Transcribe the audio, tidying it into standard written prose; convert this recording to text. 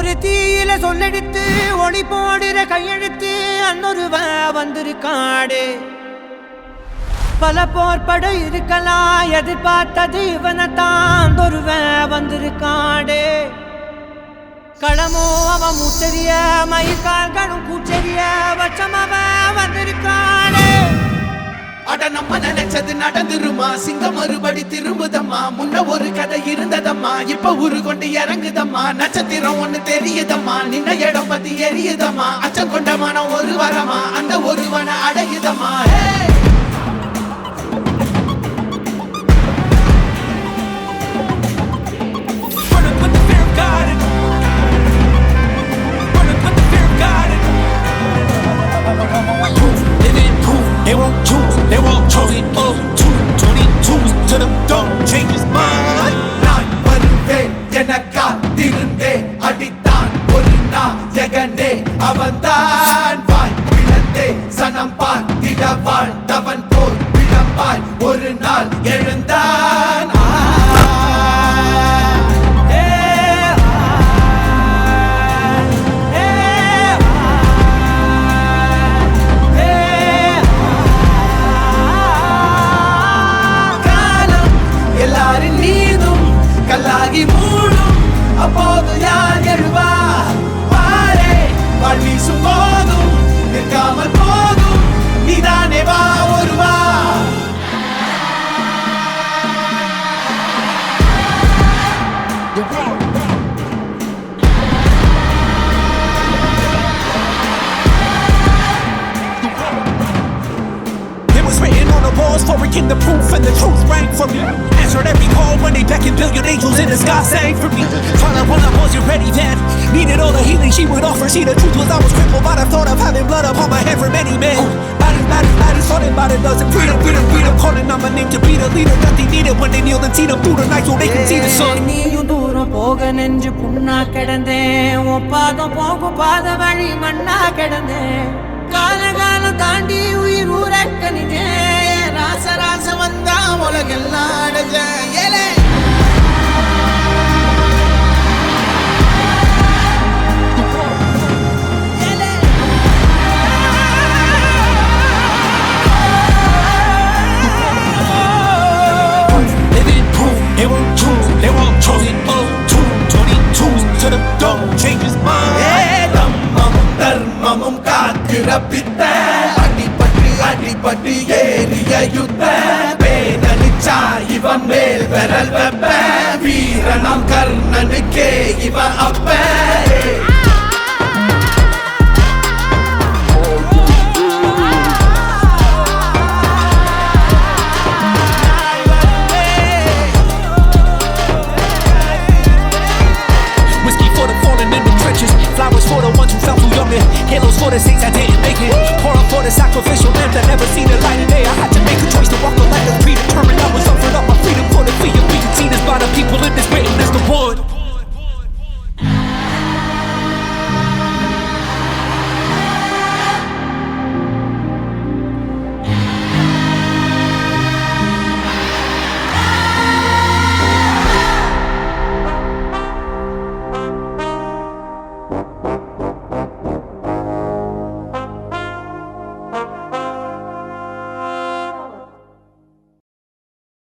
ஒரு தீயில சொல்லெடுத்து ஒளி போடுற கையெழுத்து அன்னொருவ வந்திருக்காடு. பல போர்பட இருக்கலாம் எதிர்பார்த்தது இவனைத்தான் ஒருவ வந்திருக்காடு. களமோ அவன் மூச்சரிய மயிர்கால்களும் கூச்சரிய வச்சம் அவன் வந்திருக்காடு. அட நம்ம நினைச்சது நடந்துருமா, சிங்கம் மறுபடி திரும்புதம்மா. முன்ன ஒரு கதை இருந்ததம்மா, இப்ப உரு கொண்டு இறங்குதம்மா. நட்சத்திரம் ஒண்ணு தெரியுதம்மா, நின்ன இடம் பத்தி எரியுதம்மா. அச்சம் கொண்ட மனம் ஒரு வரமா, அந்த ஒருவனை அடையுதம்மா. They won't choose, they won't choose it. 22 to the don't change his mind. நான் வருவேன் எனக்கா திருந்தே அடித்தான் ஒரு நாயகனே அவன்தான். வாய் விழந்தே சனம் பார்த்திட வாழ்ந்தவன் போல் விளம்பாய் ஒரு நாள் எழுந்தான். கல்லாகி மூடும் அப்போது யார் எழுவா? பாரே வாழ் வீசும் போதும் நிற்காமல் போதும் நீதானே வா ஒருவா. It was written on the walls for it, the proof and the truth rang for me. Answered every call when they beckoned, billion angels in the sky sang for me. Trying when I wasn't ready then, needed all the healing she would offer. See, the truth was I was crippled by the thought of having blood upon my head for many men. Bodies, falling by the dozen. Freedom, calling on my name to be the leader that they needed when they kneeled and seen them through the night so they can see the sun. நீயும் தூரம் போக நெஞ்சு புண்ணா கிடந்தேன், ஒப்பாதம் போகும் பாத வழி மண்ணா கிடந்தேன். காலகாலம் தாண்டி உயிர் ஊரக்கணிதேன், ராச வந்தா உலகெல்லாம் அடைஞ்சேன். ஏலே They won't choose, they won't choose it. 22 to the don't change his mind. தம்மமும் தர்மமும் காக்கிற பித்த, அடிபட்டு ஏறிய யுத்த. பேனலிச்சா இவன் மேல் விரல் வெப்ப, வீரனாம் கர்ணனுக்கே இவன் அப்ப. Flowers for the ones who fell too young, halos for the saints that didn't make it. Pour up for the sacrificial